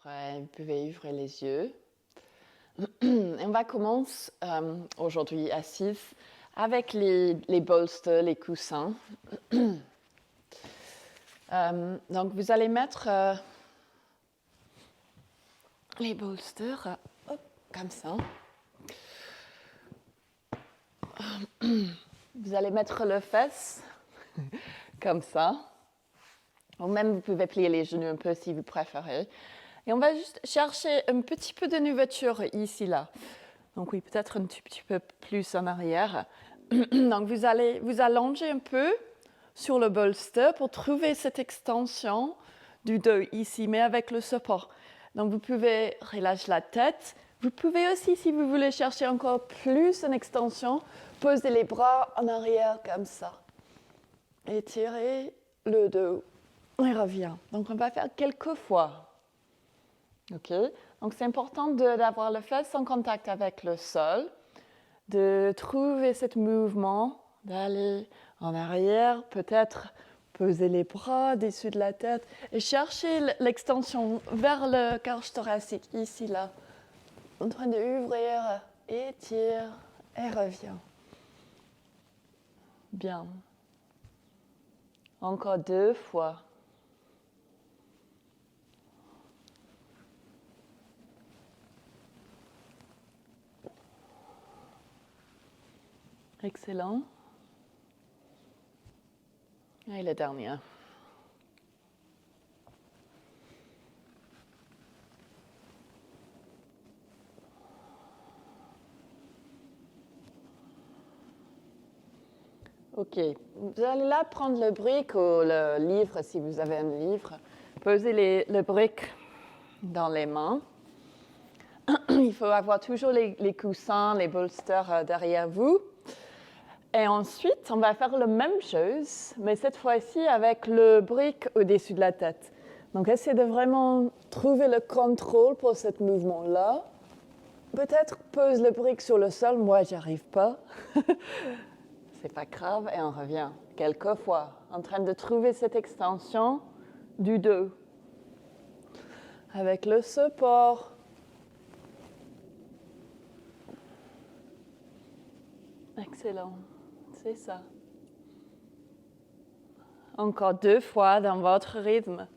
prêt, vous pouvez ouvrir les yeux. On va commencer aujourd'hui assise avec les bolsters, les coussins. Donc vous allez mettre les bolsters comme ça. Vous allez mettre le fesse comme ça. Ou même vous pouvez plier les genoux un peu si vous préférez. Et on va juste chercher un petit peu de nouveauture ici, là. Donc oui, peut-être un petit peu plus en arrière. Donc vous allez vous allonger un peu sur le bolster pour trouver cette extension du dos ici, mais avec le support. Donc vous pouvez relâcher la tête. Vous pouvez aussi, si vous voulez chercher encore plus une extension, poser les bras en arrière comme ça. Étirer le dos. On y revient. Donc on va faire quelques fois. OK. Donc c'est important d'avoir le fesse en contact avec le sol, de trouver ce mouvement, d'aller en arrière, peut-être poser les bras au-dessus de la tête et chercher l'extension vers le cage thoracique, ici, là. En train d'ouvrir, étire et reviens. Bien. Encore 2 fois. Excellent. Et la dernière. OK. Vous allez là prendre le brick ou le livre, si vous avez un livre. Posez le brick dans les mains. Il faut avoir toujours les coussins, les bolsters derrière vous. Et ensuite, on va faire la même chose, mais cette fois-ci avec le brick au-dessus de la tête. Donc, essayez de vraiment trouver le contrôle pour ce mouvement-là. Peut-être pose le brick sur le sol. Moi, j'y arrive pas. C'est pas grave. Et on revient quelques fois en train de trouver cette extension du dos. Avec le support. Excellent. C'est ça. Encore 2 fois dans votre rythme.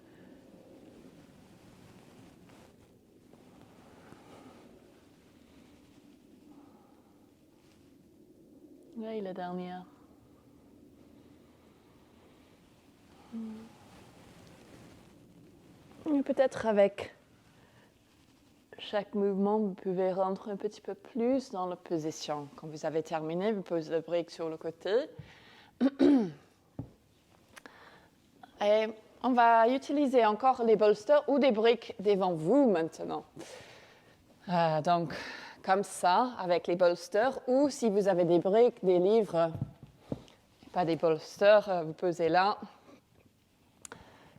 Oui, la dernière. Et peut-être avec chaque mouvement, vous pouvez rentrer un petit peu plus dans la position. Quand vous avez terminé, vous posez le brick sur le côté. Et on va utiliser encore les bolsters ou des briques devant vous maintenant. Donc, comme ça, avec les bolsters, ou si vous avez des briques, des livres, pas des bolsters, vous posez là,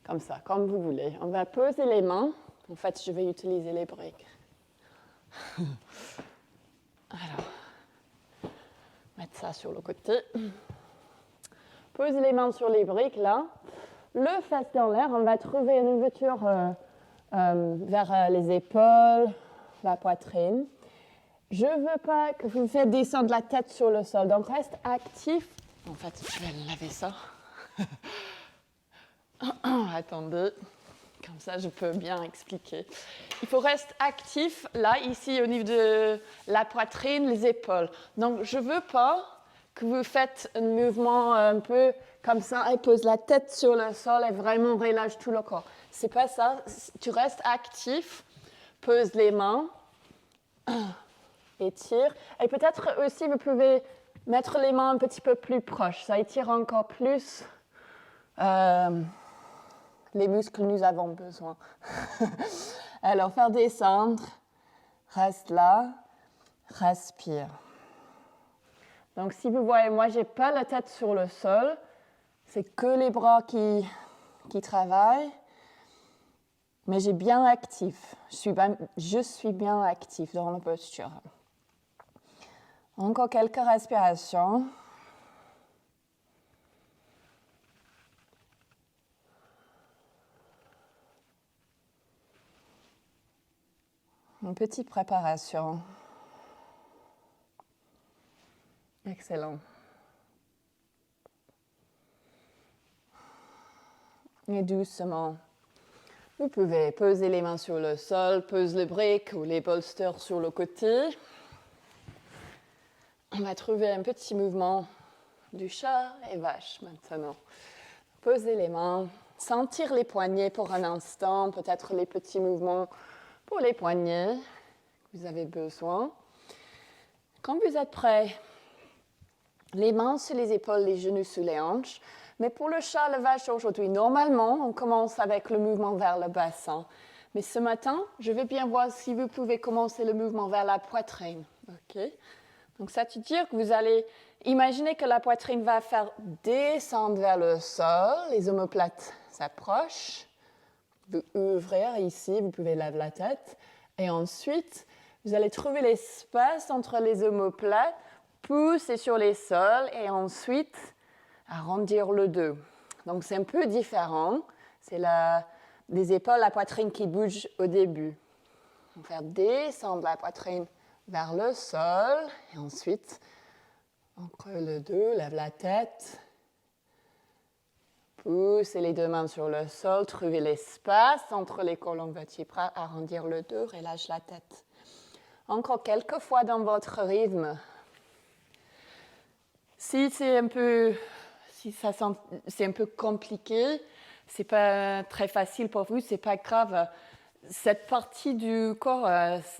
comme ça, comme vous voulez. On va poser les mains. En fait, je vais utiliser les briques. Alors, mettre ça sur le côté. Posez les mains sur les briques, là. Le fesse dans l'air, on va trouver une ouverture vers les épaules, la poitrine. Je ne veux pas que vous faites descendre la tête sur le sol, donc reste actif. En fait, je vais laver ça. Attendez, comme ça je peux bien expliquer. Il faut rester actif, là, ici, au niveau de la poitrine, les épaules. Donc, je ne veux pas que vous faites un mouvement un peu comme ça, et pose la tête sur le sol et vraiment relâche tout le corps. C'est pas ça. Tu restes actif, pose les mains, étire. Et peut-être aussi, vous pouvez mettre les mains un petit peu plus proches. Ça étire encore plus les muscles que nous avons besoin. Alors, faire descendre. Reste là. Respire. Donc, si vous voyez, moi, je n'ai pas la tête sur le sol. C'est que les bras qui travaillent. Mais j'ai bien actif. Je suis bien actif dans la posture. Encore quelques respirations. Une petite préparation. Excellent. Et doucement, vous pouvez poser les mains sur le sol, poser le brick ou les bolsters sur le côté. On va trouver un petit mouvement du chat et vache maintenant. Posez les mains, sentir les poignets pour un instant, peut-être les petits mouvements pour les poignets que vous avez besoin. Quand vous êtes prêts, les mains sur les épaules, les genoux sous les hanches. Mais pour le chat, la vache aujourd'hui, normalement, on commence avec le mouvement vers le bassin. Mais ce matin, je vais bien voir si vous pouvez commencer le mouvement vers la poitrine. Okay. Donc ça veut dire que vous allez imaginer que la poitrine va faire descendre vers le sol, les omoplates s'approchent, vous ouvrez ici, vous pouvez lever la tête, et ensuite, vous allez trouver l'espace entre les omoplates, pousser sur les sols, et ensuite arrondir le dos. Donc c'est un peu différent, c'est les épaules, la poitrine qui bouge au début. On va faire descendre la poitrine vers le sol, et ensuite, on creuse le dos, lève la tête, poussez les deux mains sur le sol, trouvez l'espace entre les colonnes vertébrales, arrondir le dos, relâche la tête. Encore quelques fois dans votre rythme. Si c'est un peu compliqué, c'est pas très facile pour vous, c'est pas grave. Cette partie du corps,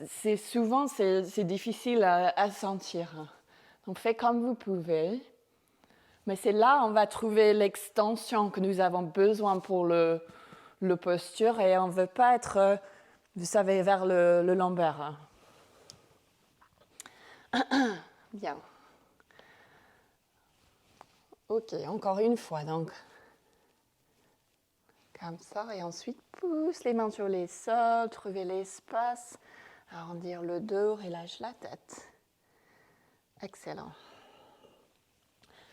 c'est difficile à sentir. Donc faites comme vous pouvez. Mais c'est là on va trouver l'extension que nous avons besoin pour le posture et on ne veut pas être, vous savez, vers le lombaire. Bien. Ok, encore une fois donc. Comme ça, et ensuite pousse les mains sur les sols, trouvez l'espace, arrondir le dos, relâche la tête. Excellent.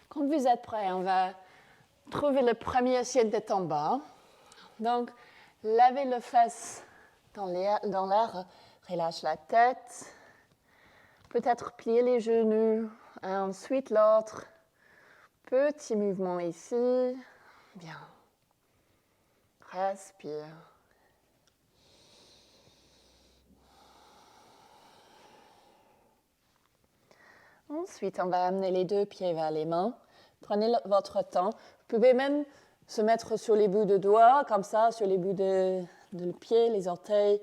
Quand vous êtes prêts, on va trouver le premier assiette d'être en bas. Donc, lavez le fesses dans l'air, relâche la tête. Peut-être plier les genoux, ensuite l'autre. Petit mouvement ici. Bien. Respire. Ensuite, on va amener les deux pieds vers les mains. Prenez votre temps. Vous pouvez même se mettre sur les bouts de doigts, comme ça, sur les bouts de pied, les orteils.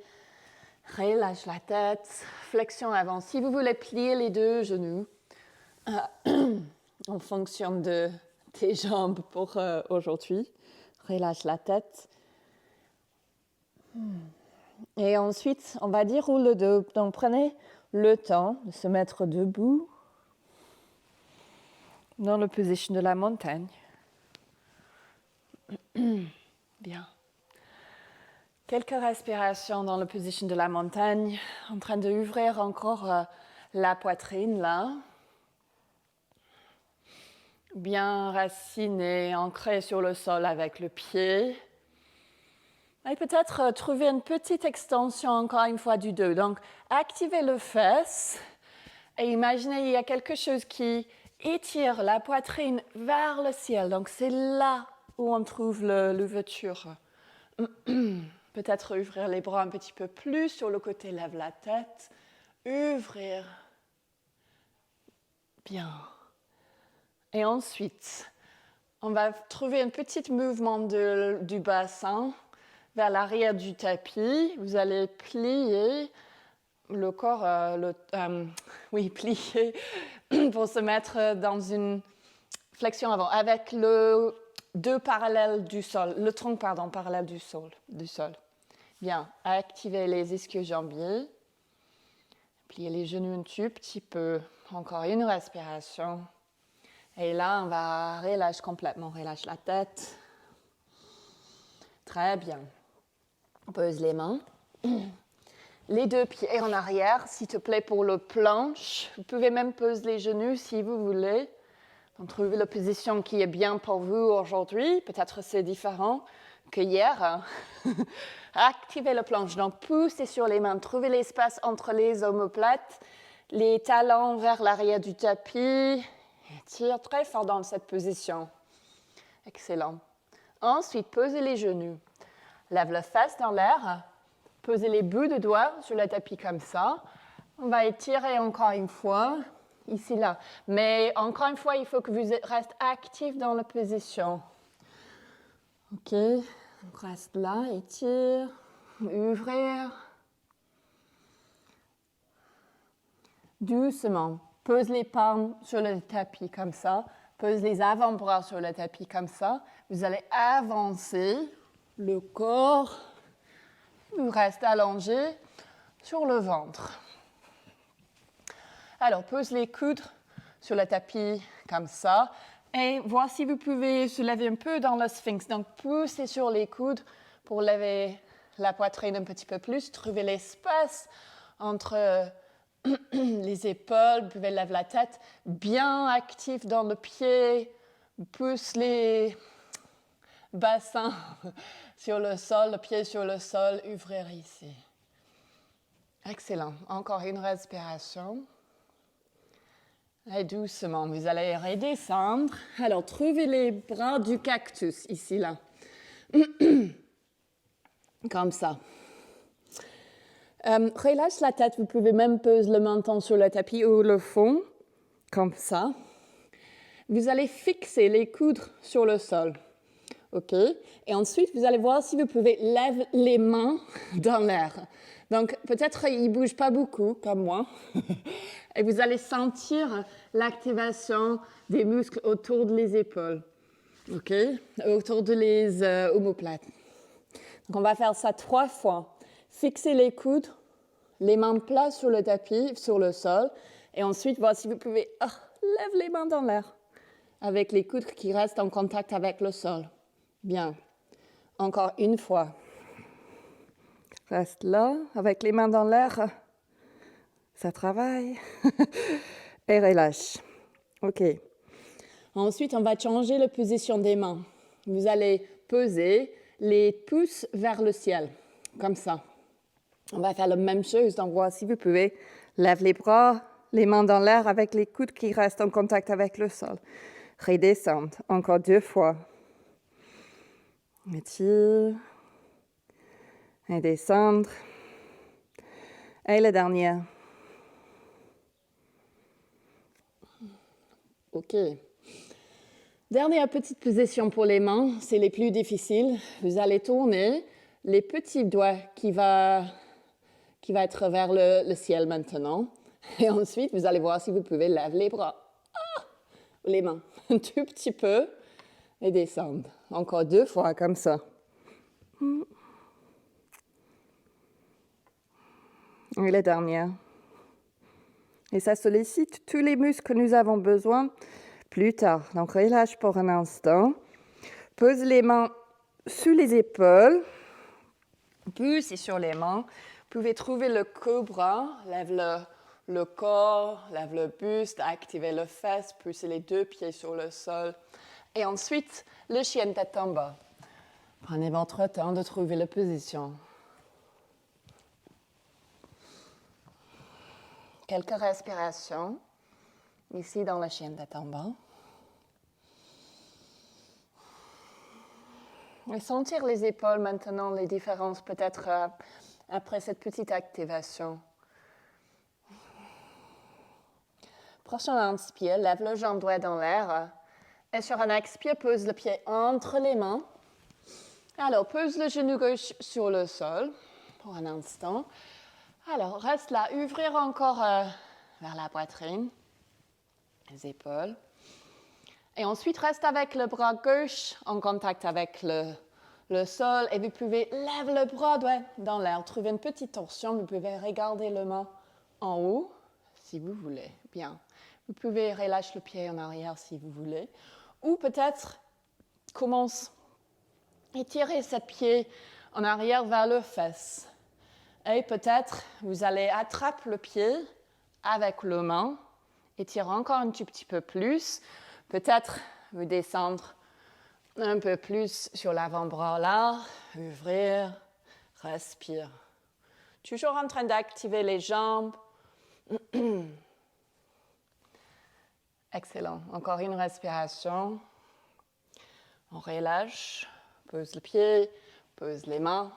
Relâche la tête. Flexion avant. Si vous voulez plier les deux genoux, en fonction de tes jambes pour aujourd'hui, relâche la tête. Et ensuite, on va dire roule le dos. Donc, prenez le temps de se mettre debout dans la position de la montagne. Bien. Quelques respirations dans la position de la montagne, en train d'ouvrir encore la poitrine là. Bien raciné, ancré sur le sol avec le pied. Et peut-être trouver une petite extension encore une fois du dos. Donc, activez le fesse et imaginez il y a quelque chose qui étire la poitrine vers le ciel. Donc, c'est là où on trouve l'ouverture. Peut-être ouvrir les bras un petit peu plus sur le côté, lève la tête. Ouvrir. Bien. Et ensuite, on va trouver un petit mouvement du bassin vers l'arrière du tapis. Vous allez plier le corps, plier pour se mettre dans une flexion avant, avec le dos parallèle du sol, le tronc, parallèle du sol. Bien, activez les ischio-jambiers. Pliez les genoux un tout petit peu. Encore une respiration. Et là, on va relâcher complètement, relâche la tête. Très bien. On pose les mains. Les deux pieds en arrière, s'il te plaît, pour le planche. Vous pouvez même poser les genoux si vous voulez. Donc, trouvez la position qui est bien pour vous aujourd'hui. Peut-être c'est différent. que hier. Activez la planche, donc poussez sur les mains, trouvez l'espace entre les omoplates, les talons vers l'arrière du tapis. Tire très fort dans cette position. Excellent. Ensuite, posez les genoux. Lève la face dans l'air. Posez les bouts de doigts sur le tapis comme ça. On va étirer encore une fois, ici, là. Mais encore une fois, il faut que vous restez actif dans la position. OK. On reste là, étire, ouvrir. Doucement. Pose les palmes sur le tapis comme ça. Pose les avant-bras sur le tapis comme ça. Vous allez avancer le corps. Vous restez allongé sur le ventre. Alors, pose les coudes sur le tapis comme ça. Et voir si vous pouvez se lever un peu dans le sphinx. Donc, poussez sur les coudes pour lever la poitrine un petit peu plus. Trouvez l'espace entre les épaules. Vous pouvez lever la tête. Bien actif dans le pied. Pousse les bassins sur le sol, le pied sur le sol. Ouvrir ici. Excellent. Encore une respiration. Et doucement, vous allez redescendre. Alors, trouvez les bras du cactus, ici, là. Comme ça. Relâche la tête. Vous pouvez même poser le menton sur le tapis ou le fond. Comme ça. Vous allez fixer les coudes sur le sol. OK? Et ensuite, vous allez voir si vous pouvez lever les mains dans l'air. Donc, peut-être ils ne bougent pas beaucoup, comme moi. Et vous allez sentir l'activation des muscles autour des épaules. OK? Autour de les omoplates. Donc, on va faire ça 3 fois. Fixez les coudes, les mains plats sur le tapis, sur le sol. Et ensuite, voir si vous pouvez lever les mains dans l'air. Avec les coudes qui restent en contact avec le sol. Bien. Encore une fois. Reste là, avec les mains dans l'air. Ça travaille. Et relâche. OK. Ensuite, on va changer la position des mains. Vous allez poser les pouces vers le ciel, comme ça. On va faire la même chose. Donc, voir si vous pouvez lever les bras, les mains dans l'air avec les coudes qui restent en contact avec le sol. Redescendre. Encore 2 fois. Étire. Et descendre. Et la dernière. OK. Dernière petite position pour les mains, c'est les plus difficiles. Vous allez tourner les petits doigts qui va être vers le ciel maintenant. Et ensuite, vous allez voir si vous pouvez lever les bras. Les mains, un tout petit peu. Et descendre. Encore 2 fois comme ça. Et la dernière. Et ça sollicite tous les muscles que nous avons besoin plus tard. Donc, relâche pour un instant. Pose les mains sous les épaules. Poussez sur les mains. Vous pouvez trouver le cobra. Lève le corps, lève le buste, activez le fesse, poussez les 2 pieds sur le sol. Et ensuite, le chien tête en bas. Prenez votre temps de trouver la position. Quelques respirations, ici dans le chien tête en bas. Et sentir les épaules maintenant, les différences peut-être après cette petite activation. Prochain inspire, lève le jambe droit dans l'air. Et sur un expire, pose le pied entre les mains. Alors, pose le genou gauche sur le sol pour un instant. Alors, reste là, ouvrir encore vers la poitrine, les épaules. Et ensuite, reste avec le bras gauche en contact avec le sol. Et vous pouvez lever le bras droit dans l'air. Trouvez une petite torsion. Vous pouvez regarder le main en haut, si vous voulez. Bien. Vous pouvez relâcher le pied en arrière, si vous voulez. Ou peut-être, commence à étirer ce pied en arrière vers le fesse. Et peut-être, vous allez attraper le pied avec le main, étirer encore un tout petit peu plus. Peut-être, vous descendre Un peu plus sur l'avant-bras là. Ouvrir. Respire. Toujours en train d'activer les jambes. Excellent. Encore une respiration. On relâche. Pose le pied. Pose les mains.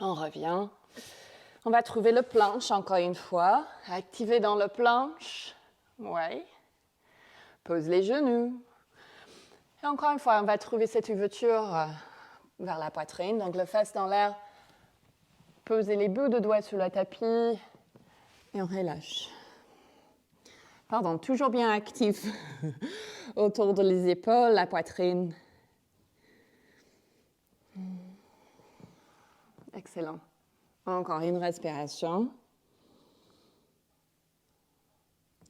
On revient. On va trouver le planche encore une fois. Activer dans le planche. Oui. Pose les genoux. Et encore une fois, on va trouver cette ouverture vers la poitrine. Donc, le fesses dans l'air. Posez les bouts de doigts sur le tapis. Et on relâche. Pardon, toujours bien actif autour de les épaules, la poitrine. Excellent. Encore une respiration.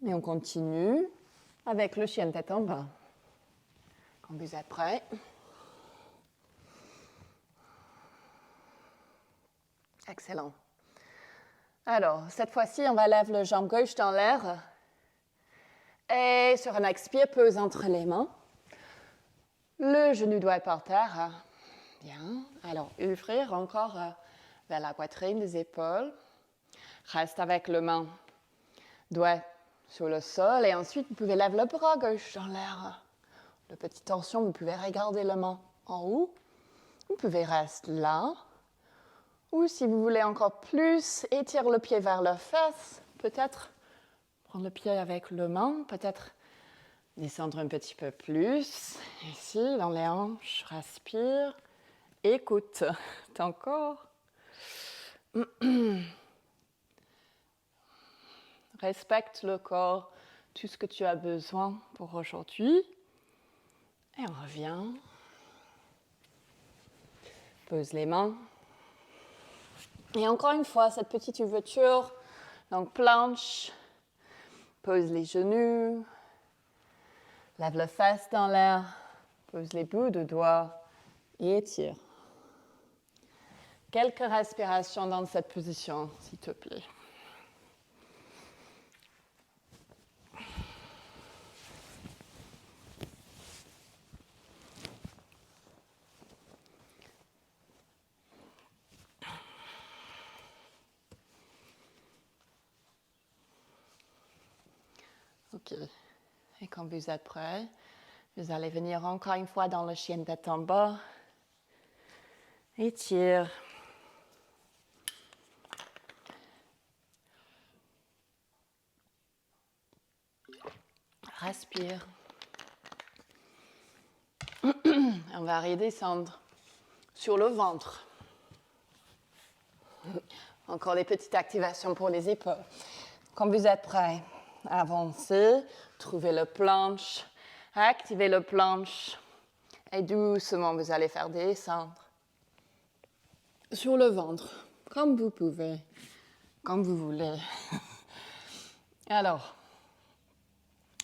Et on continue avec le chien de tête en bas. Quand vous êtes prêts. Excellent. Alors, cette fois-ci, on va lever le jambe gauche dans l'air. Et sur un expire, pose entre les mains. Le genou doit être par terre. Bien. Alors, ouvrir encore vers la poitrine, les épaules. Reste avec le main doigt sur le sol. Et ensuite, vous pouvez lever le bras gauche dans l'air. De petite tension, vous pouvez regarder la main en haut. Vous pouvez rester là. Ou si vous voulez encore plus, étire le pied vers la fesse. Peut-être prendre le pied avec le main. Peut-être descendre un petit peu plus. Ici, dans les hanches, respire. Écoute ton corps. Respecte le corps, tout ce que tu as besoin pour aujourd'hui. Et on revient. Pose les mains. Et encore une fois, cette petite ouverture, donc planche, pose les genoux, lève le fesses dans l'air, pose les bouts de doigts et étire. Quelques respirations dans cette position, s'il te plaît. OK. Et quand vous êtes prêts, vous allez venir encore une fois dans le chien de tête en bas. Étire. Respire. On va redescendre sur le ventre. Encore des petites activations pour les épaules. Quand vous êtes prêts, avancez, trouvez le planche, activez le planche et doucement vous allez faire descendre sur le ventre, comme vous pouvez, comme vous voulez. Alors,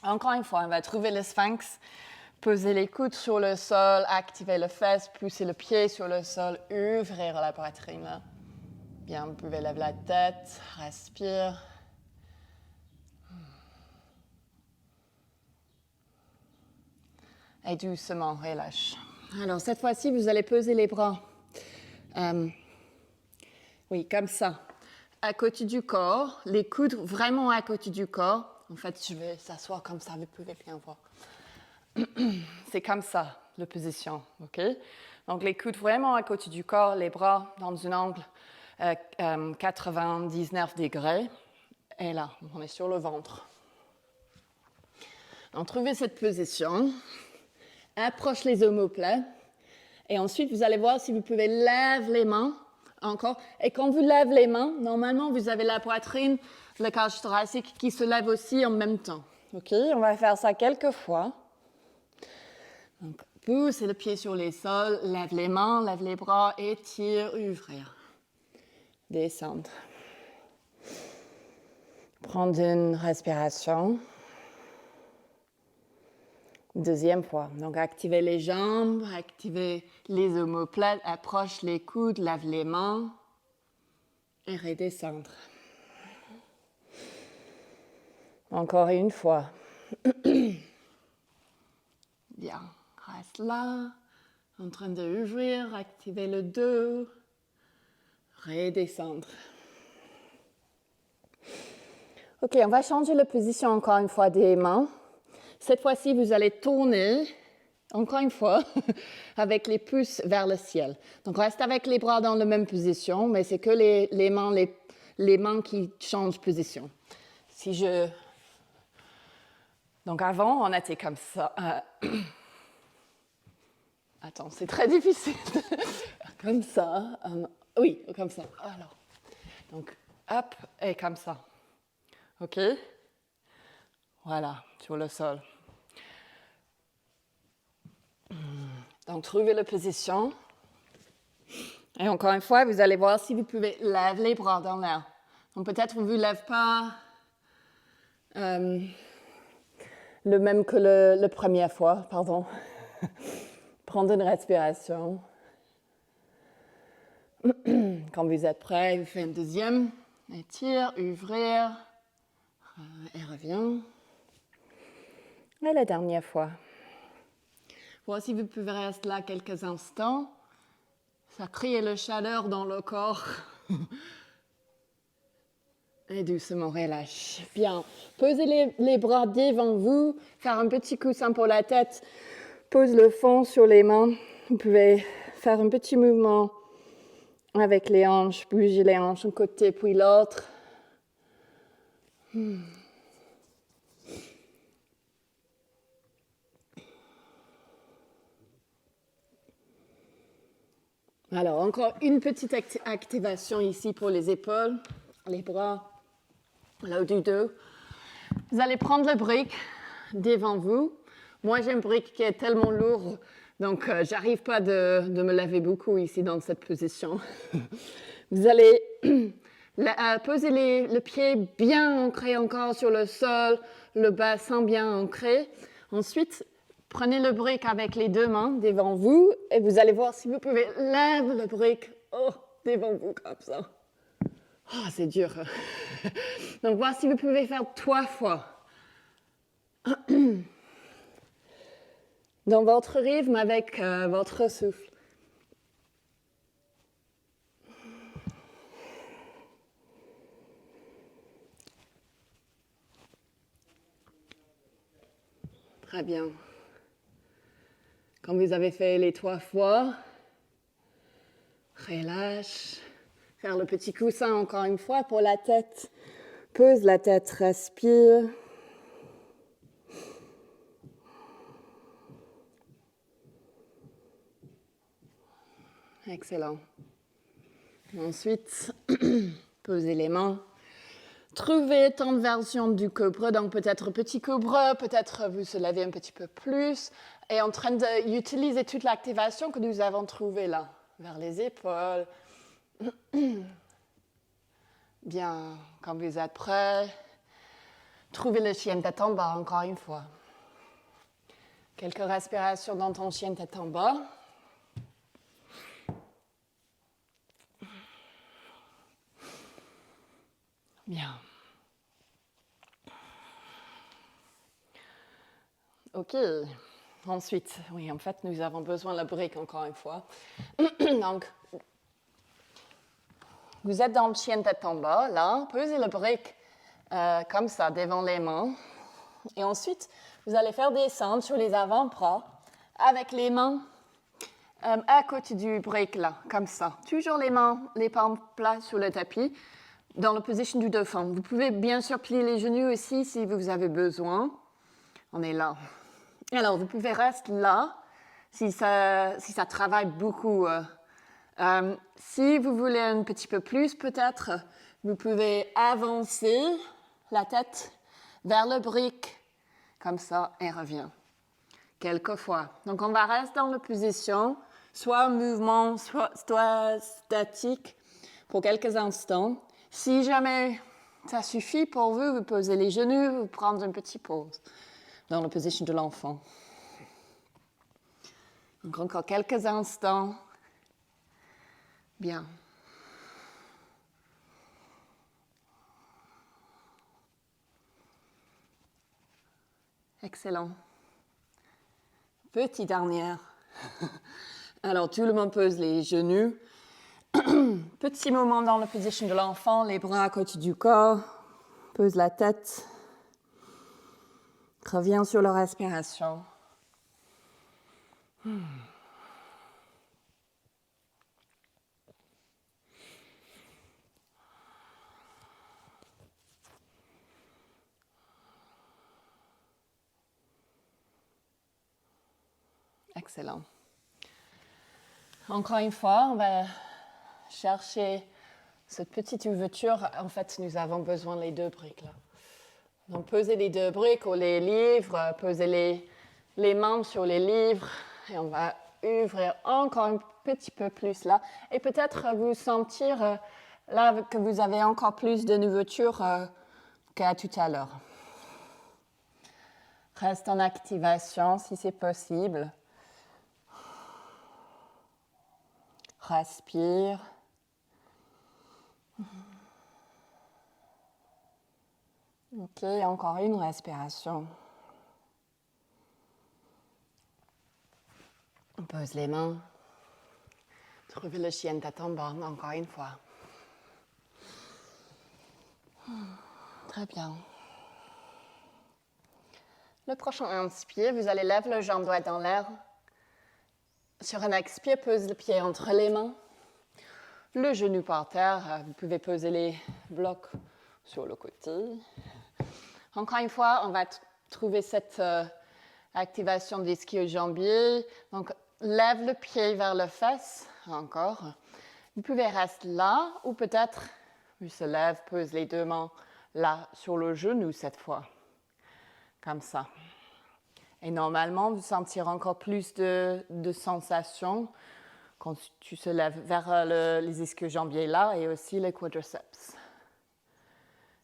encore une fois, on va trouver le sphinx, poser les coudes sur le sol, activer le fesse, pousser le pied sur le sol, ouvrir la poitrine. Là. Bien, vous pouvez lever la tête, respire. Et doucement, relâche. Alors, cette fois-ci, vous allez poser les bras. Oui, comme ça. À côté du corps, les coudes vraiment à côté du corps. En fait, je vais s'asseoir comme ça, vous pouvez bien voir. C'est comme ça, la position, ok? Donc, les coudes vraiment à côté du corps, les bras dans un angle 99 degrés. Et là, on est sur le ventre. Donc, trouvez cette position. Approche les omoplates. Et ensuite, vous allez voir si vous pouvez lever les mains encore. Et quand vous levez les mains, normalement, vous avez la poitrine, le cage thoracique qui se lève aussi en même temps. OK? On va faire ça quelques fois. Donc, poussez le pied sur les sols, lève les mains, lève les bras, étire, ouvrir. Descendre. Prendre une respiration. Deuxième fois. Donc, activez les jambes, activez les omoplates, approche les coudes, lève les mains et redescendre. Encore une fois. Bien. reste là, en train d'ouvrir, activer le dos, redescendre. Ok, on va changer la position encore une fois des mains. Cette fois-ci, vous allez tourner, encore une fois, avec les pouces vers le ciel. Donc, reste avec les bras dans la même position, mais c'est que les mains qui changent de position. Donc, avant, on était comme ça. Attends, c'est très difficile. Comme ça. Oui, comme ça. Alors, donc, hop, et comme ça. OK? Voilà, sur le sol. Donc, trouvez la position. Et encore une fois, vous allez voir si vous pouvez lever les bras dans l'air. Donc, peut-être vous ne lèvez pas le même que la première fois. Pardon. Prendre une respiration. Quand vous êtes prêt, vous faites une deuxième. Étire, ouvrir. Et revient. Et la dernière fois. Voir si vous pouvez rester là quelques instants. Ça crée la chaleur dans le corps. Et doucement relâche. Bien. Posez les bras devant vous. Faire un petit coussin pour la tête. Pose le fond sur les mains. Vous pouvez faire un petit mouvement avec les hanches. Bouger les hanches d'un côté puis l'autre. Alors, encore une petite activation ici pour les épaules, les bras, là du dos. Vous allez prendre le brick devant vous. Moi, j'ai un brick qui est tellement lourd, donc j'arrive pas de me lever beaucoup ici dans cette position. Vous allez poser le pied bien ancré encore sur le sol, le bassin bien ancré. Ensuite, prenez le brick avec les deux mains devant vous et vous allez voir si vous pouvez lever le brick devant vous comme ça. Oh, c'est dur. Donc, voir si vous pouvez faire 3 fois. Dans votre rythme avec votre souffle. Très bien. Quand vous avez fait les 3 fois, relâche. Faire le petit coussin encore une fois pour la tête. Pose la tête, respire. Excellent. Ensuite, posez les mains. Trouvez tant de versions du cobra, donc peut-être petit cobra, peut-être vous se levez un petit peu plus, et en train d'utiliser toute l'activation que nous avons trouvée là, vers les épaules. Bien, quand vous êtes prêts, trouvez le chien tête en bas encore une fois. Quelques respirations dans ton chien tête en bas. Bien. OK. Ensuite, oui, en fait, nous avons besoin de la brique encore une fois. Donc, vous êtes dans le chien tête en bas, là. Posez la brique comme ça, devant les mains. Et ensuite, vous allez faire descendre sur les avant-bras avec les mains à côté du brick, là, comme ça. Toujours les mains, les palmes plats sur le tapis, dans la position du dauphin. Vous pouvez bien sûr plier les genoux aussi si vous avez besoin. On est là. Alors, vous pouvez rester là si ça travaille beaucoup. Si vous voulez un petit peu plus, peut-être, vous pouvez avancer la tête vers le brick, comme ça, et revient. Quelques fois. Donc, on va rester dans la position, soit en mouvement, soit statique, pour quelques instants. Si jamais ça suffit pour vous, vous posez les genoux, vous prenez une petite pause dans la position de l'enfant. Donc, encore quelques instants. Bien. Excellent. Petite dernière. Alors, tout le monde pose les genoux. Petit moment dans la position de l'enfant, les bras à côté du corps. Pose la tête. Reviens sur la respiration. Excellent. Encore une fois, on va chercher cette petite ouverture. En fait, nous avons besoin des deux briques là. Donc, posez les deux briques ou les livres, posez les mains sur les livres et on va ouvrir encore un petit peu plus là. Et peut-être vous sentir là que vous avez encore plus de nouveauture qu'à tout à l'heure. Reste en activation si c'est possible. Respire. Ok, encore une respiration. On pose les mains. Trouvez le chien Tatomba encore une fois. Très bien. Le prochain inspire, vous allez lever le jambe droite dans l'air. Sur un expire, pose le pied entre les mains. Le genou par terre. Vous pouvez poser les blocs sur le côté. Encore une fois, on va trouver cette activation des ischio-jambiers. Donc, lève le pied vers le fesse. Encore. Vous pouvez rester là ou peut-être, vous se lève, pose les deux mains là sur le genou cette fois. Comme ça. Et normalement, vous sentirez encore plus de sensations quand tu se lèves vers les ischio-jambiers là et aussi les quadriceps.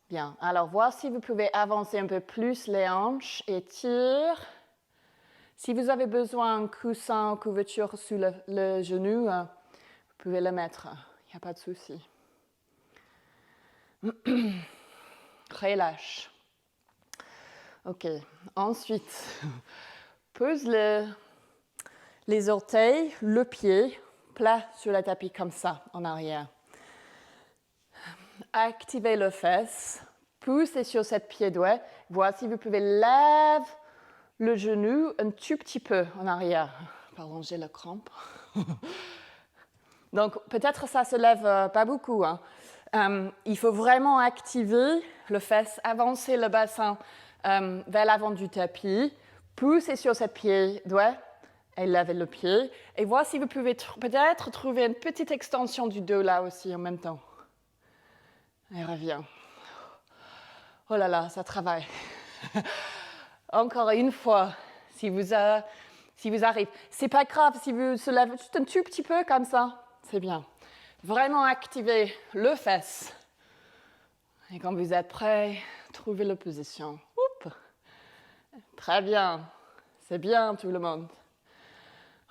Bien. Alors, voir si vous pouvez avancer un peu plus les hanches, étire. Si vous avez besoin d'un coussin ou couverture sous le genou, vous pouvez le mettre. Il n'y a pas de souci. Relâche. OK. Ensuite, pose les orteils, le pied, plat sur le tapis comme ça, en arrière. Activez le fesse. Poussez sur cette pied doigt. Voici si vous pouvez lever le genou un tout petit peu en arrière. Pardon, j'ai la crampe. Donc, peut-être ça se lève pas beaucoup. Hein. Il faut vraiment activer le fesse, avancer le bassin vers l'avant du tapis, poussez sur cette pied doigt et levez le pied. Et voici si vous pouvez peut-être trouver une petite extension du dos là aussi en même temps. Et reviens. Oh là là, ça travaille. Encore une fois, si vous arrivez. C'est pas grave si vous se lèvez juste un tout petit peu comme ça, c'est bien. Vraiment activer le fesse. Et quand vous êtes prêt, trouvez la position. Oups. Très bien. C'est bien tout le monde.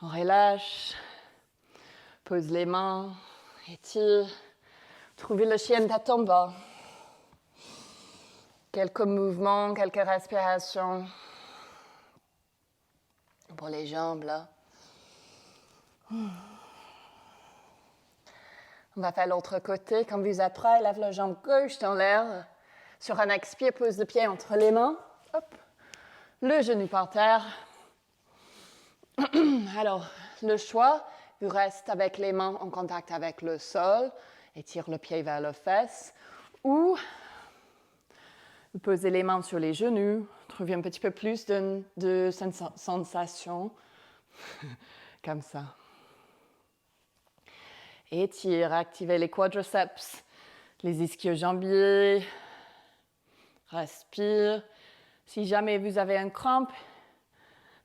On relâche. Pose les mains. Étire. Trouvez le chien Tatomba. Quelques mouvements, quelques respirations. Pour les jambes, là. On va faire l'autre côté. Quand vous êtes prêt, lève la jambe gauche dans l'air. Sur un expire, pose le pied entre les mains. Hop. Le genou par terre. Alors, le choix, vous restez avec les mains en contact avec le sol. Étire le pied vers le fesse. Ou vous posez les mains sur les genoux. Trouvez un petit peu plus de sensation. Comme ça. Étire, activez les quadriceps, les ischio-jambiers. Respire. Si jamais vous avez un crampe,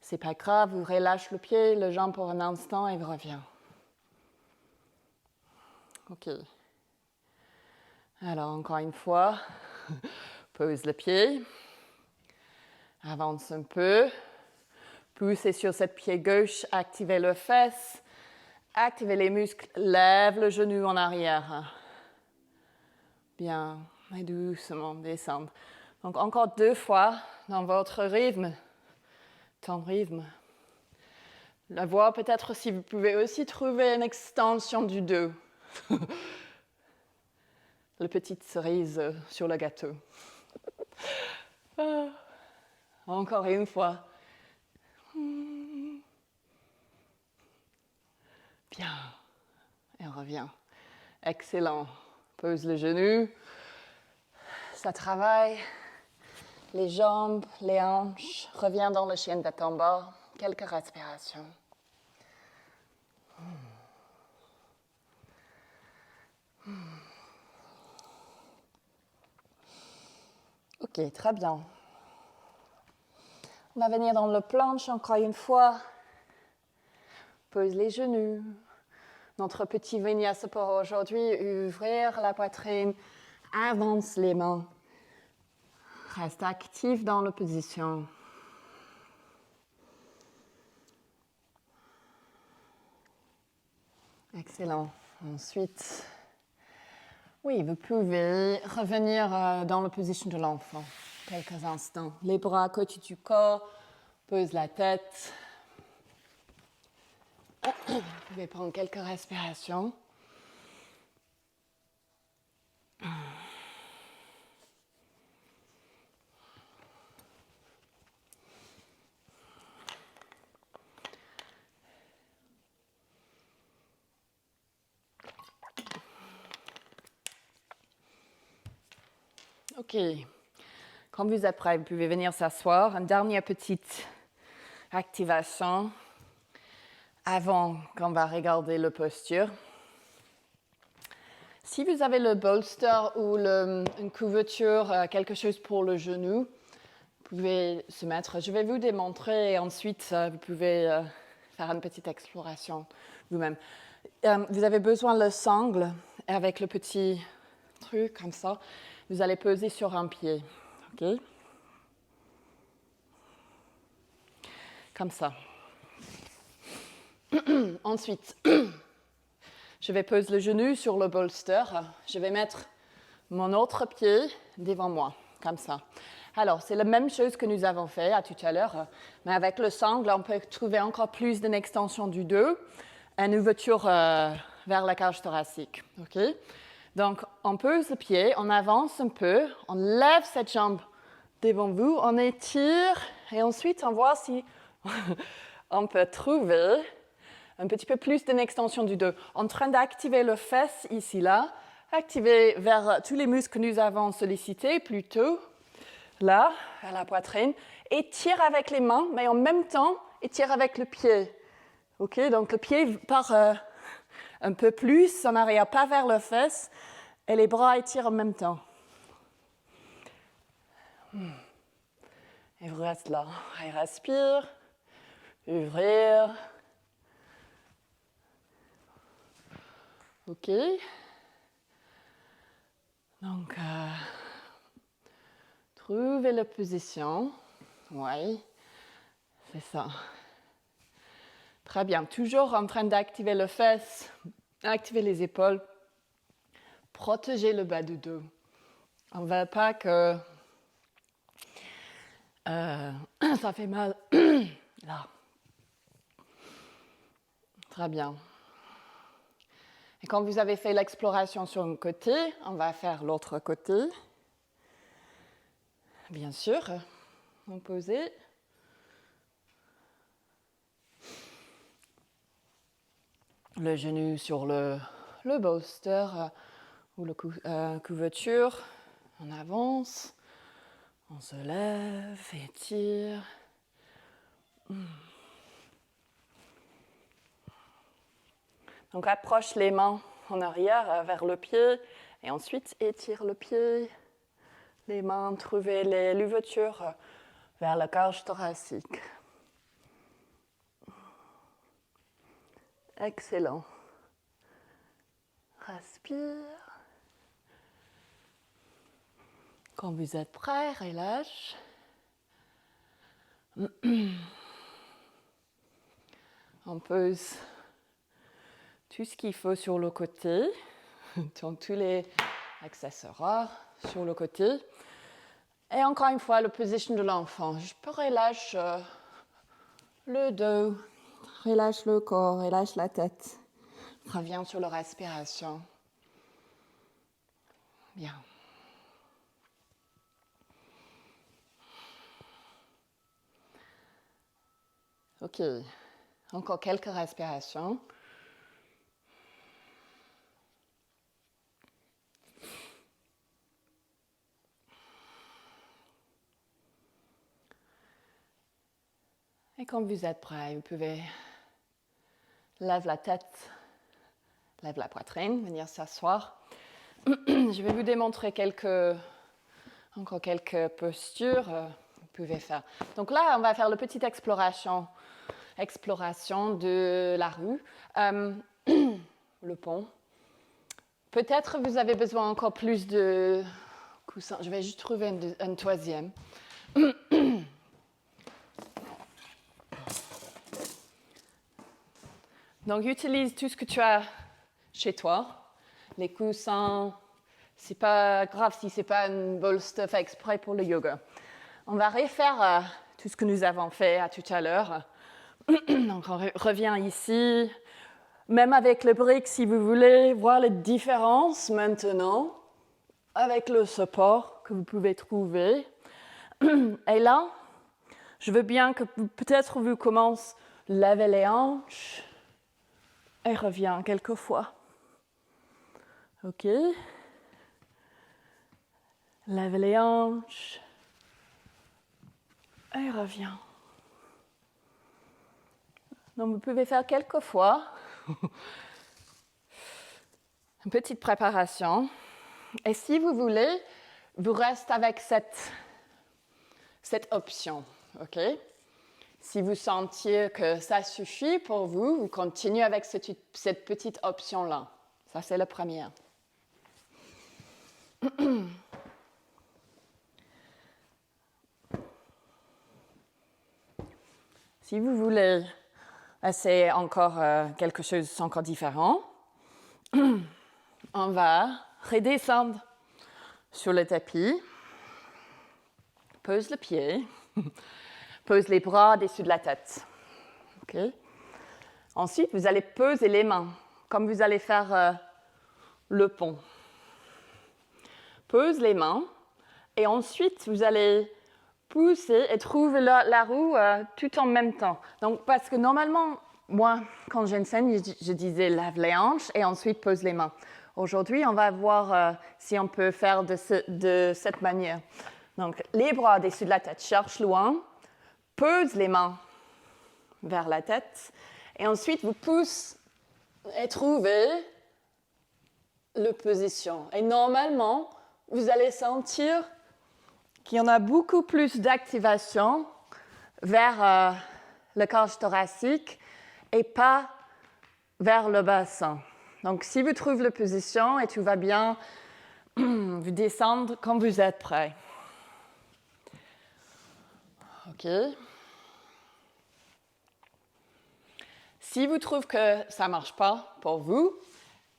c'est pas grave, vous relâchez le pied, le jambe pour un instant et vous revenez. OK. Alors, encore une fois, pose le pied. Avance un peu. Poussez sur cette pied gauche, activez le fesse. Activez les muscles, lève le genou en arrière. Bien, et doucement descendre. Donc encore 2 fois dans votre rythme, ton rythme. La voix, peut-être si vous pouvez aussi trouver une extension du dos. La petite cerise sur le gâteau. Encore une fois. Bien. Et on revient. Excellent. Pose le genou. Ça travaille. Les jambes, les hanches. Reviens dans le chien de tête en bas. Quelques respirations. Ok, très bien. On va venir dans le planche encore une fois. Pose les genoux. Notre petit vinyasa pour aujourd'hui, ouvrir la poitrine, avance les mains. Reste actif dans la position. Excellent. Ensuite, oui, vous pouvez revenir dans la position de l'enfant. Quelques instants. Les bras à côté du corps. Pose la tête. Vous pouvez prendre quelques respirations. Ok. Quand vous êtes prêt, vous pouvez venir s'asseoir. Une dernière petite activation avant qu'on va regarder la posture. Si vous avez le bolster ou une couverture, quelque chose pour le genou, vous pouvez se mettre. Je vais vous démontrer et ensuite vous pouvez faire une petite exploration vous-même. Vous avez besoin de sangle avec le petit truc comme ça. Vous allez peser sur un pied. OK? Comme ça. Ensuite, je vais poser le genou sur le bolster. Je vais mettre mon autre pied devant moi, comme ça. Alors, c'est la même chose que nous avons fait tout à l'heure, mais avec le sangle, on peut trouver encore plus d'une extension du dos, une ouverture vers la cage thoracique. Okay? Donc, on pose le pied, on avance un peu, on lève cette jambe devant vous, on étire, et ensuite, on voit si on peut trouver un petit peu plus d'une extension du dos. En train d'activer le fesse ici, là, activer vers tous les muscles que nous avons sollicités, plutôt là, à la poitrine, étire avec les mains, mais en même temps, étire avec le pied. Ok, donc le pied part un peu plus en arrière, pas vers le fesse, et les bras étirent en même temps. Et vous restez là. Et respire, ouvrir. Ok. Donc, trouvez la position. Oui, c'est ça. Très bien. Toujours en train d'activer le fesse, activer les épaules, protéger le bas du dos. On ne veut pas que ça fait mal. Là. Très bien. Et quand vous avez fait l'exploration sur un côté, on va faire l'autre côté. Bien sûr, on posez. Le genou sur le bolster ou la couverture. On avance, on se lève, étire. Donc approche les mains en arrière vers le pied et ensuite étire le pied. Les mains, trouvez l'ouverture vers la cage thoracique. Excellent. Respire. Quand vous êtes prêt, relâche. On pose tout ce qu'il faut sur le côté, donc tous les accessoires sur le côté. Et encore une fois, la position de l'enfant. Je peux relâcher le dos. Relâche le corps, relâche la tête. Reviens sur la respiration. Bien. Ok. Encore quelques respirations. Et quand vous êtes prêt, vous pouvez lever la tête, lever la poitrine, venir s'asseoir. Je vais vous démontrer encore quelques postures que vous pouvez faire. Donc là, on va faire la petite exploration de la rue, le pont. Peut-être vous avez besoin encore plus de coussins. Je vais juste trouver un troisième. Donc, utilise tout ce que tu as chez toi. Les coussins, c'est pas grave si c'est pas une bolster fait exprès pour le yoga. On va refaire tout ce que nous avons fait tout à l'heure. Donc, on revient ici. Même avec le brick, si vous voulez voir les différences maintenant, avec le support que vous pouvez trouver. Et là, je veux bien que peut-être vous commencez à lever les hanches et reviens quelques fois. OK. Lève les hanches et reviens. Donc, vous pouvez faire quelques fois. Une petite préparation. Et si vous voulez, vous restez avec cette option. OK? Si vous sentiez que ça suffit pour vous, vous continuez avec cette petite option-là. Ça, c'est la première. Si vous voulez essayer encore quelque chose encore différent, on va redescendre sur le tapis. Pose le pied. Pose les bras au-dessus de la tête. Okay. Ensuite, vous allez poser les mains, comme vous allez faire le pont. Pose les mains, et ensuite, vous allez pousser et trouver la roue tout en même temps. Donc, parce que normalement, moi, quand j'enseigne, je disais lave les hanches et ensuite pose les mains. Aujourd'hui, on va voir si on peut faire de cette manière. Donc, les bras au-dessus de la tête, cherche loin. Pose les mains vers la tête et ensuite vous poussez et trouvez la position. Et normalement, vous allez sentir qu'il y en a beaucoup plus d'activation vers le cage thoracique et pas vers le bassin. Donc, si vous trouvez la position et tout va bien, vous descendez quand vous êtes prêt. OK. Si vous trouvez que ça ne marche pas pour vous,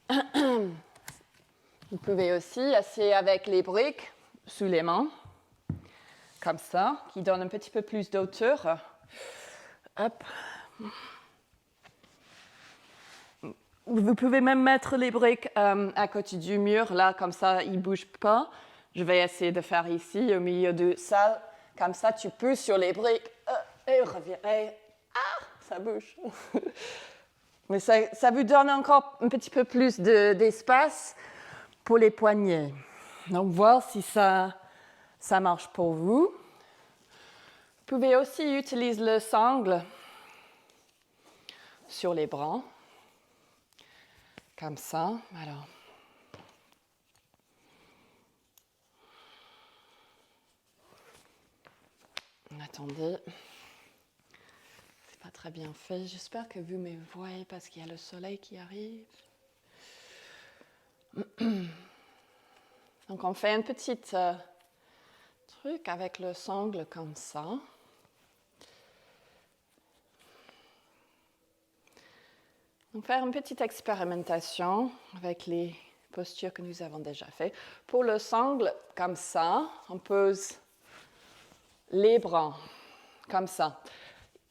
vous pouvez aussi essayer avec les briques sous les mains, comme ça, qui donne un petit peu plus d'auteur. Hop. Vous pouvez même mettre les briques à côté du mur, là, comme ça, ils ne bougent pas. Je vais essayer de faire ici, au milieu de ça. Comme ça, tu pousses sur les briques et reviens. Ça bouge. Mais ça vous donne encore un petit peu plus d'espace pour les poignets. Donc, voir si ça marche pour vous. Vous pouvez aussi utiliser le sangle sur les bras. Comme ça. Alors. Attendez. Pas très bien fait. J'espère que vous me voyez parce qu'il y a le soleil qui arrive. Donc, on fait un petit truc avec le sangle comme ça. Donc, faire une petite expérimentation avec les postures que nous avons déjà faites. Pour le sangle, comme ça, on pose les bras, comme ça.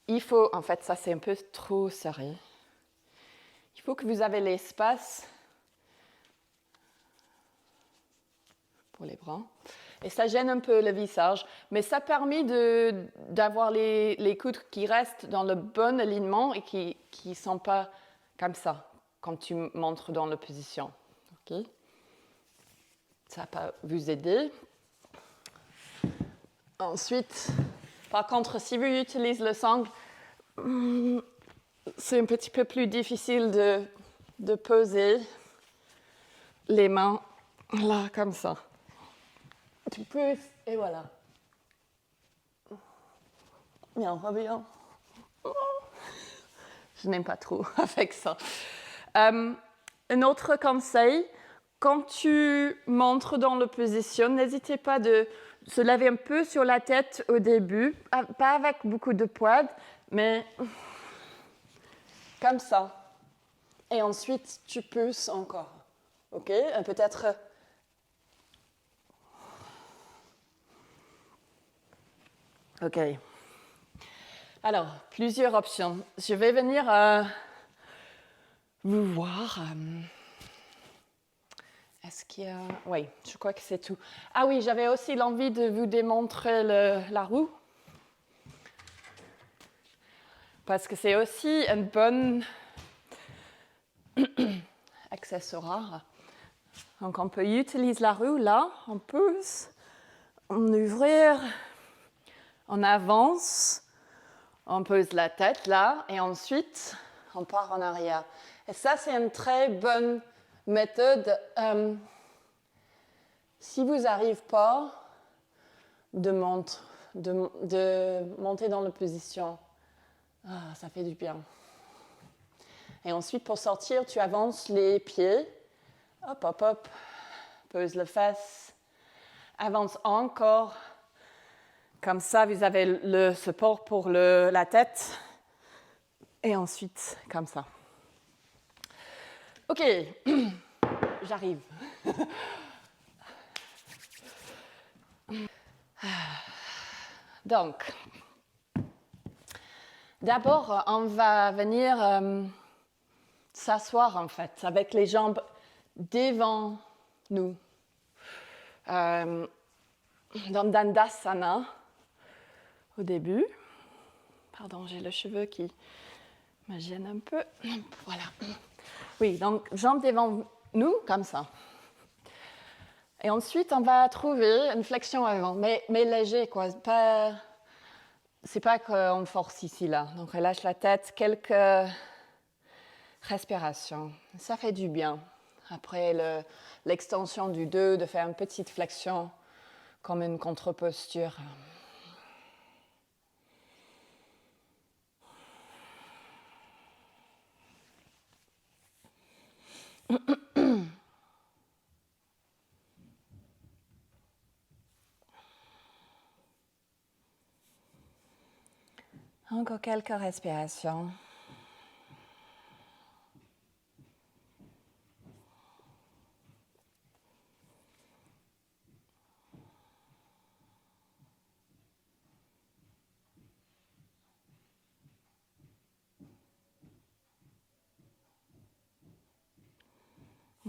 il faut, en fait, ça c'est un peu trop serré. Il faut que vous avez l'espace pour les bras. Et ça gêne un peu le visage, mais ça permet d'avoir les coudes qui restent dans le bon alignement et qui ne sont pas comme ça quand tu montres dans la position. Okay. Ça peut vous aider. Ensuite, par contre, si vous utilisez le sangle, c'est un petit peu plus difficile de poser les mains là, comme ça. Tu pousses et voilà. Bien, reviens. Je n'aime pas trop avec ça. Un autre conseil, quand tu montres dans la position, n'hésitez pas de se laver un peu sur la tête au début, pas avec beaucoup de poids, mais comme ça. Et ensuite, tu pousses encore. OK? Peut-être. OK. Alors, plusieurs options. Je vais venir vous voir. Est-ce qu'il y a... Oui, je crois que c'est tout. Ah oui, j'avais aussi l'envie de vous démontrer la roue. Parce que c'est aussi un bon accessoire. Donc, on peut utiliser la roue là, on pousse, on ouvre, on avance, on pose la tête là, et ensuite, on part en arrière. Et ça, c'est une très bonne méthode. Si vous n'arrivez pas de monter dans la position, ça fait du bien. Et ensuite, pour sortir, tu avances les pieds. Hop, hop, hop. Pose les fesses. Avance encore. Comme ça, vous avez le support pour la tête. Et ensuite, comme ça. OK. J'arrive. Donc, d'abord, on va venir s'asseoir, en fait, avec les jambes devant nous. Dans Dandasana, au début. Pardon, j'ai le cheveu qui me gêne un peu. Voilà. Oui, donc jambes devant nous, comme ça. Et ensuite, on va trouver une flexion avant, mais léger, quoi. C'est pas qu'on force ici, là. Donc, relâche la tête, quelques respirations. Ça fait du bien. Après l'extension du dos, de faire une petite flexion comme une contre-posture. Encore quelques respirations.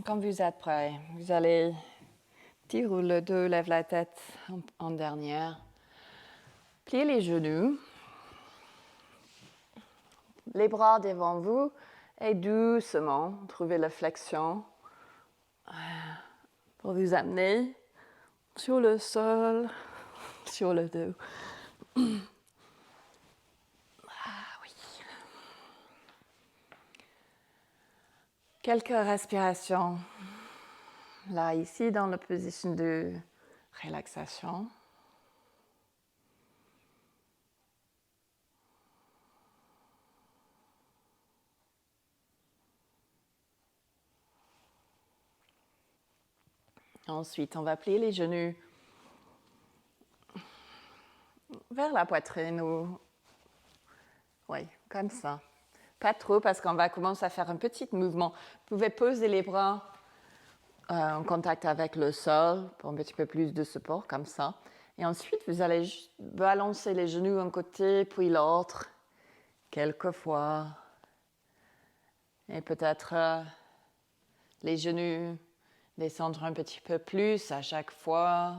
Quand vous êtes prêt, vous allez tirer le dos, lève la tête en dernière. Pliez les genoux. Les bras devant vous et doucement, trouvez la flexion pour vous amener sur le sol, sur le dos. Ah oui. Quelques respirations. Là, ici, dans la position de relaxation. Ensuite, on va plier les genoux vers la poitrine ou... Oui, comme ça. Pas trop parce qu'on va commencer à faire un petit mouvement. Vous pouvez poser les bras en contact avec le sol pour un petit peu plus de support, comme ça. Et ensuite, vous allez juste balancer les genoux d'un côté puis l'autre. quelques fois. Et peut-être les genoux descendre un petit peu plus à chaque fois.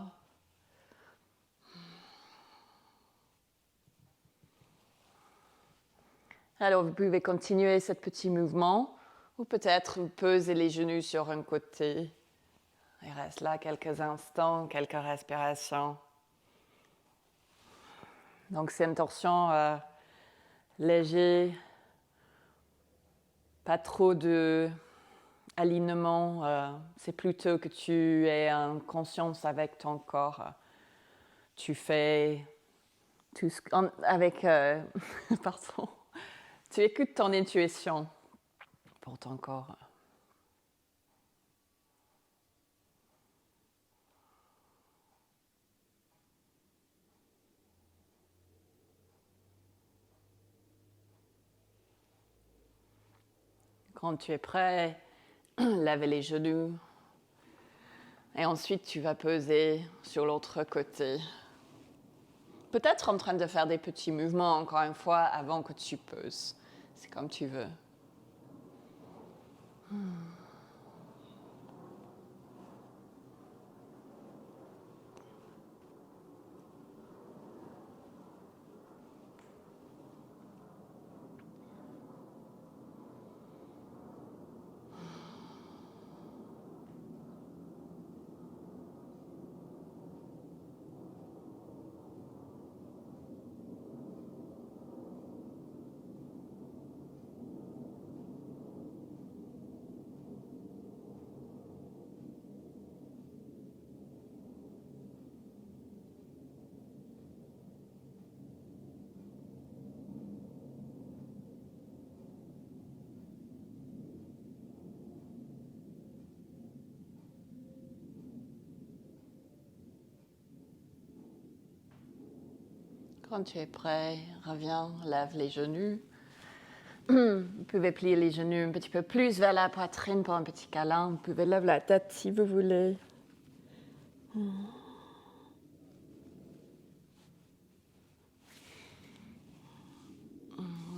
Alors, vous pouvez continuer ce petit mouvement ou peut-être vous posez les genoux sur un côté. Et reste là quelques instants, quelques respirations. Donc, c'est une torsion léger, pas trop de alignement. C'est plutôt que tu es en conscience avec ton corps. Tu fais tout ce avec... pardon. Tu écoutes ton intuition pour ton corps. Quand tu es prêt, lève les genoux. Et ensuite, tu vas peser sur l'autre côté. Peut-être en train de faire des petits mouvements, encore une fois, avant que tu poses. C'est comme tu veux. Quand tu es prêt, reviens, lève les genoux. Vous pouvez plier les genoux un petit peu plus vers la poitrine pour un petit câlin. Vous pouvez lever la tête si vous voulez.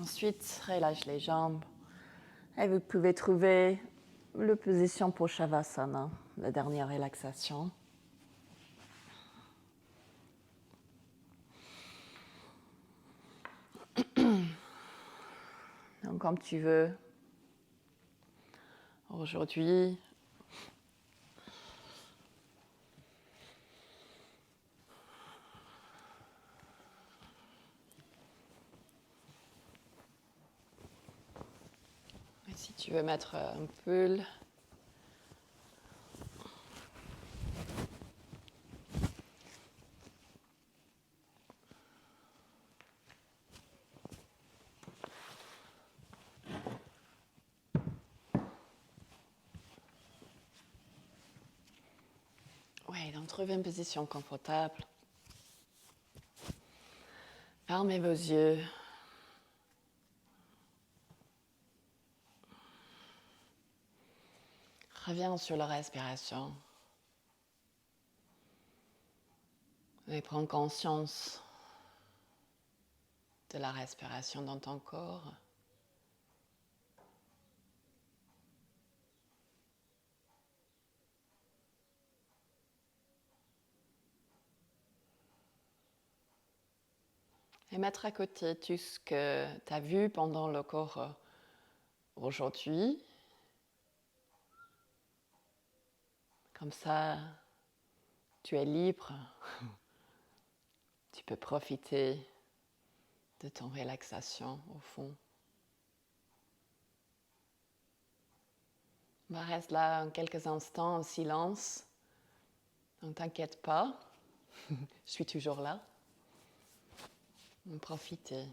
Ensuite, relâche les jambes. Et vous pouvez trouver la position pour Shavasana, la dernière relaxation. Donc, comme tu veux. Aujourd'hui, si tu veux mettre un pull, oui, donc trouvez une position confortable. Fermez vos yeux. Reviens sur la respiration. Et prends conscience de la respiration dans ton corps. Et mettre à côté tout ce que tu as vu pendant le cours aujourd'hui. Comme ça, tu es libre. Tu peux profiter de ton relaxation au fond. On reste là quelques instants en silence. Ne t'inquiète pas, je suis toujours là. Profitez.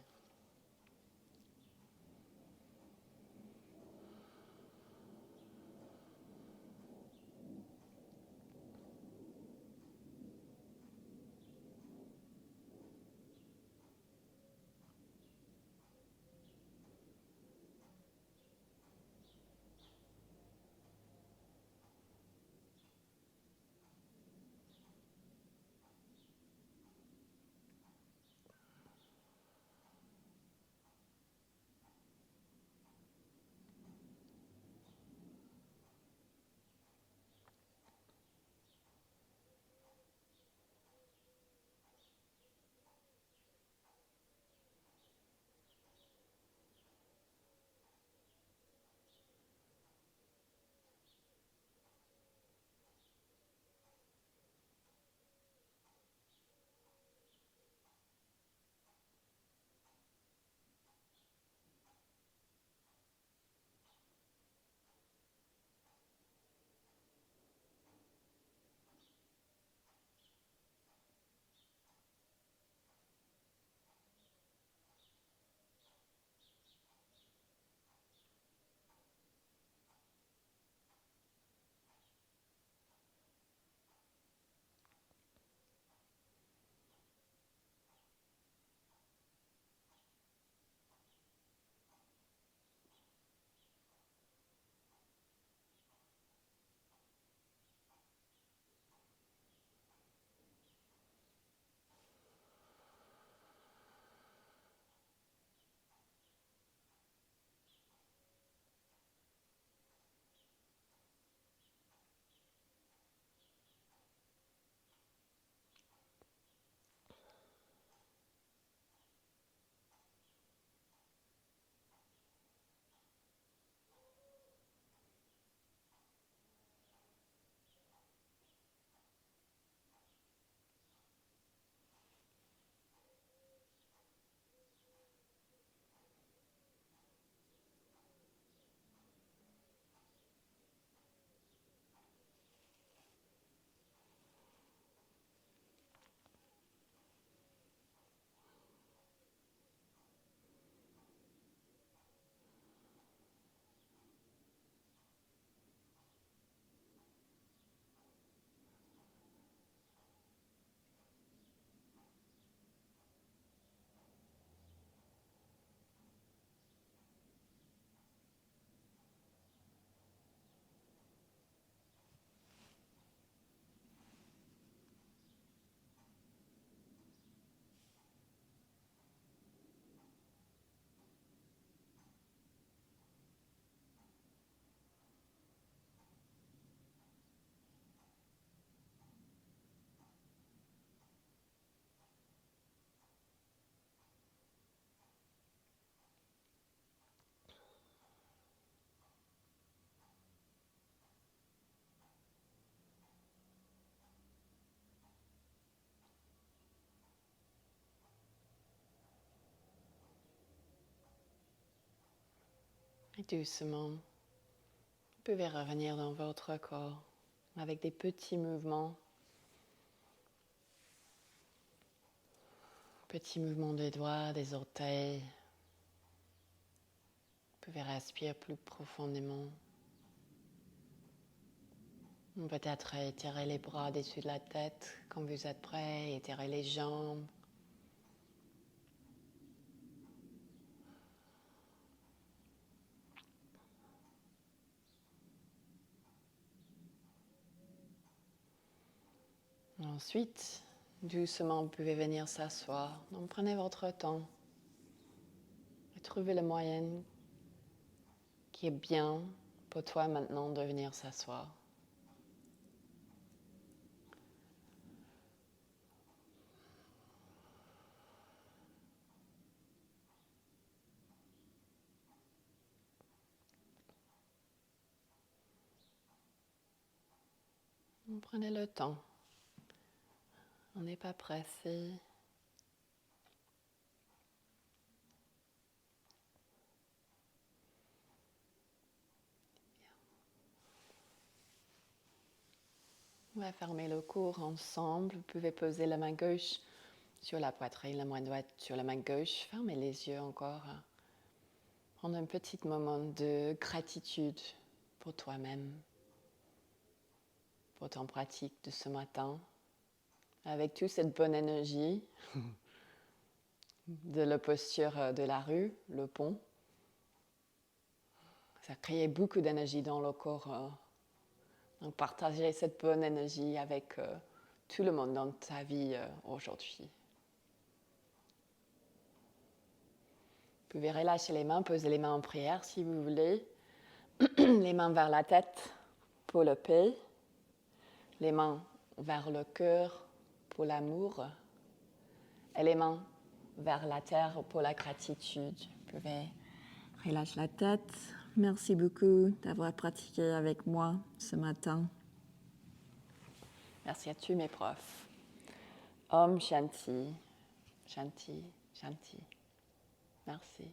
Et doucement, vous pouvez revenir dans votre corps avec des petits mouvements. Petits mouvements des doigts, des orteils. Vous pouvez respirer plus profondément. Peut-être étirer les bras au-dessus de la tête quand vous êtes prêt, étirer les jambes. Ensuite, doucement, vous pouvez venir s'asseoir. Donc, prenez votre temps et trouvez le moyen qui est bien pour toi maintenant de venir s'asseoir. Prenez le temps. On n'est pas pressé. On va fermer le cours ensemble. Vous pouvez poser la main gauche sur la poitrine, la main droite sur la main gauche. Fermez les yeux encore. Prendre un petit moment de gratitude pour toi-même, pour ton pratique de ce matin, avec toute cette bonne énergie de la posture de la rue, le pont. Ça crée beaucoup d'énergie dans le corps. Donc partagez cette bonne énergie avec tout le monde dans ta vie aujourd'hui. Vous pouvez relâcher les mains, poser les mains en prière si vous voulez. Les mains vers la tête pour le paix. Les mains vers le cœur pour l'amour. Et les mains vers la terre pour la gratitude. Vous pouvez relâcher la tête. Merci beaucoup d'avoir pratiqué avec moi ce matin. Merci à tous mes profs. Om Shanti, Shanti, Shanti. Merci.